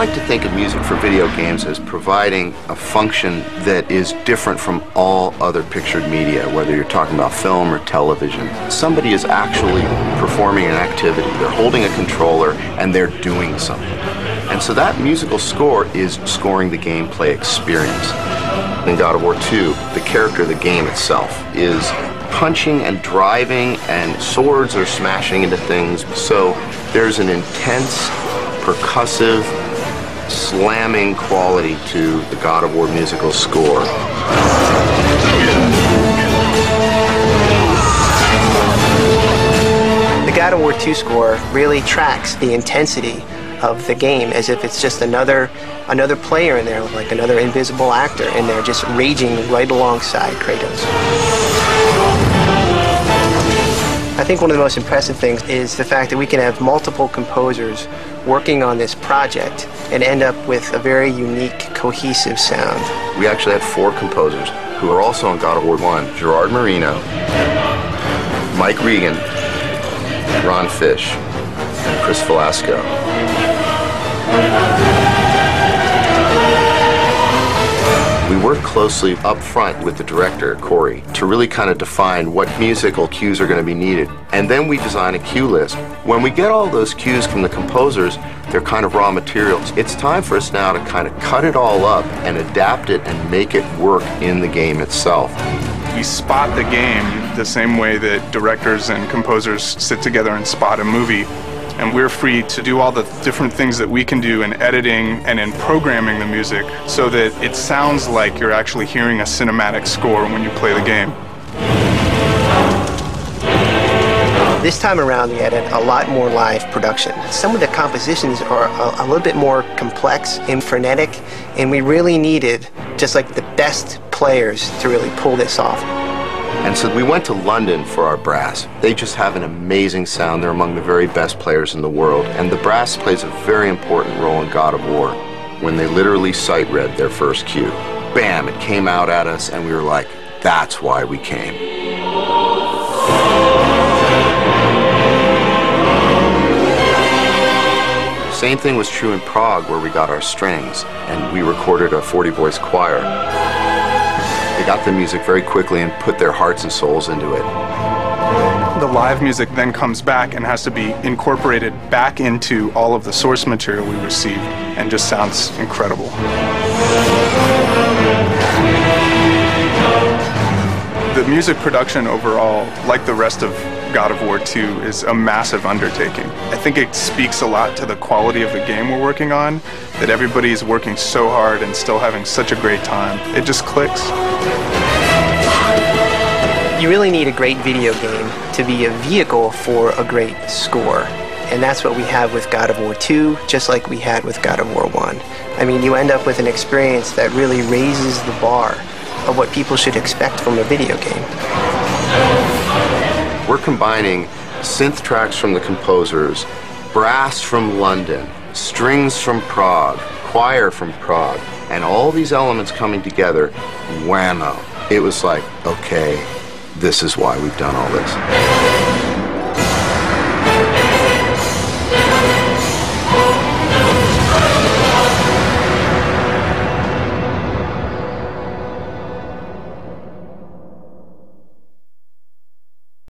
like to think of music for video games as providing a function that is different from all other pictured media, whether you're talking about film or television. Somebody is actually performing an activity. They're holding a controller and they're doing something. And so that musical score is scoring the gameplay experience. In God of War 2, the character of the game itself is punching and driving, and swords are smashing into things. So there's an intense, percussive, slamming quality to the God of War musical score. The God of War 2 score really tracks the intensity of the game as if it's just another player in there, like another invisible actor in there, just raging right alongside Kratos. I think one of the most impressive things is the fact that we can have multiple composers working on this project and end up with a very unique, cohesive sound. We actually had 4 composers who are also on God of War 1. Gerard Marino, Mike Regan, Ron Fish, and Chris Velasco. We work closely up front with the director, Corey, to really kind of define what musical cues are going to be needed. And then we design a cue list. When we get all those cues from the composers, they're kind of raw materials. It's time for us now to kind of cut it all up and adapt it and make it work in the game itself. We spot the game the same way that directors and composers sit together and spot a movie. And we're free to do all the different things that we can do in editing and in programming the music so that it sounds like you're actually hearing a cinematic score when you play the game. This time around, we added a lot more live production. Some of the compositions are a little bit more complex and frenetic, and we really needed just like the best players to really pull this off. And so we went to London for our brass. They just have an amazing sound. They're among the very best players in the world. And the brass plays a very important role in God of War. When they literally sight read their first cue, bam, it came out at us, and we were like, that's why we came. Same thing was true in Prague, where we got our strings, and we recorded a 40-voice choir. They got the music very quickly and put their hearts and souls into it. The live music then comes back and has to be incorporated back into all of the source material we received, and just sounds incredible. The music production overall, like the rest of God of War 2, is a massive undertaking. I think it speaks a lot to the quality of the game we're working on, that everybody is working so hard and still having such a great time. It just clicks. You really need a great video game to be a vehicle for a great score. And that's what we have with God of War 2, just like we had with God of War 1. I mean, you end up with an experience that really raises the bar of what people should expect from a video game. We're combining synth tracks from the composers, brass from London, strings from Prague, choir from Prague, and all these elements coming together, whammo. It was like, okay, this is why we've done all this.